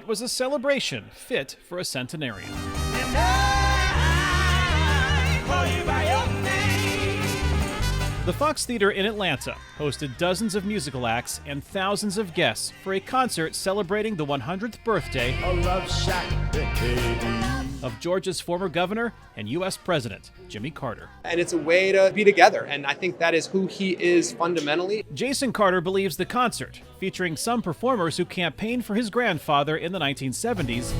It was a celebration fit for a centenarian. The Fox Theater in Atlanta hosted dozens of musical acts and thousands of guests for a concert celebrating the 100th birthday of Georgia's former governor and U.S. President, Jimmy Carter. And it's a way to be together, and I think that is who he is fundamentally. Jason Carter believes the concert, featuring some performers who campaigned for his grandfather in the 1970s,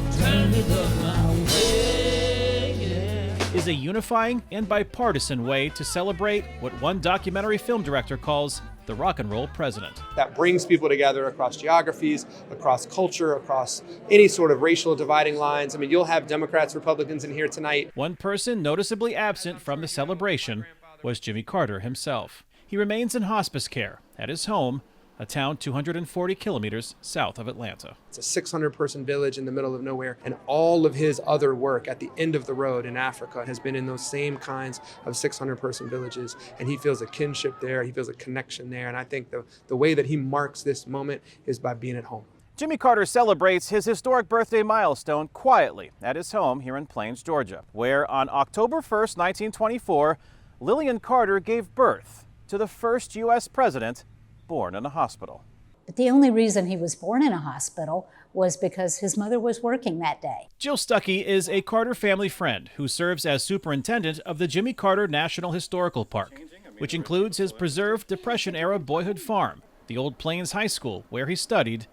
is a unifying and bipartisan way to celebrate what one documentary film director calls the rock and roll president. That brings people together across geographies, across culture, across any sort of racial dividing lines. I mean, you'll have Democrats, Republicans in here tonight. One person noticeably absent from the celebration was Jimmy Carter himself. He remains in hospice care at his home, a town 240 kilometers south of Atlanta. It's a 600-person village in the middle of nowhere, and all of his other work at the end of the road in Africa has been in those same kinds of 600-person villages, and he feels a kinship there, he feels a connection there, and I think the way that he marks this moment is by being at home. Jimmy Carter celebrates his historic birthday milestone quietly at his home here in Plains, Georgia, where on October 1st, 1924, Lillian Carter gave birth to the first U.S. president born in a hospital. But the only reason he was born in a hospital was because his mother was working that day. Jill Stuckey is a Carter family friend who serves as superintendent of the Jimmy Carter National Historical Park, which includes his preserved Depression-era boyhood farm, the old Plains High School where he studied,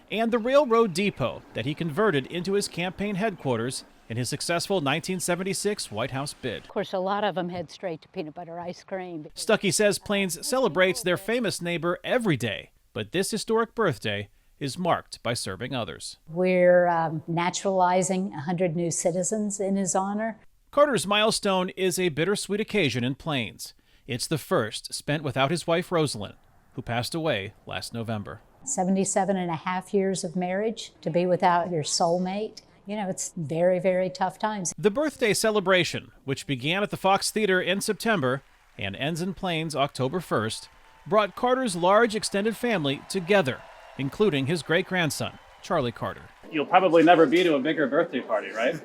and the railroad depot that he converted into his campaign headquarters in his successful 1976 White House bid. Of course, a lot of them head straight to peanut butter ice cream. Stuckey says Plains celebrates their famous neighbor every day, but this historic birthday is marked by serving others. We're naturalizing 100 new citizens in his honor. Carter's milestone is a bittersweet occasion in Plains. It's the first spent without his wife Rosalind, who passed away last November. 77 and a half years of marriage, to be without your soulmate. You know, it's very, very tough times. The birthday celebration, which began at the Fox Theater in September and ends in Plains October 1st, brought Carter's large extended family together, including his great-grandson, Charlie Carter. You'll probably never be to a bigger birthday party, right?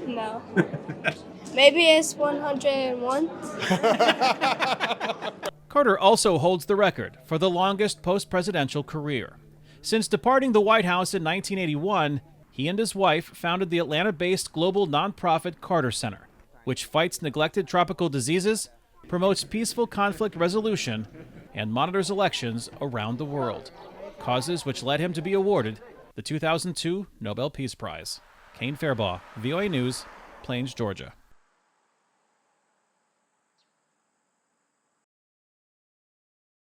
No. Maybe it's 101. Carter also holds the record for the longest post-presidential career. Since departing the White House in 1981, he and his wife founded the Atlanta-based global nonprofit Carter Center, which fights neglected tropical diseases, promotes peaceful conflict resolution, and monitors elections around the world, causes which led him to be awarded the 2002 Nobel Peace Prize. Kane, Farabaugh, VOA News, Plains, Georgia.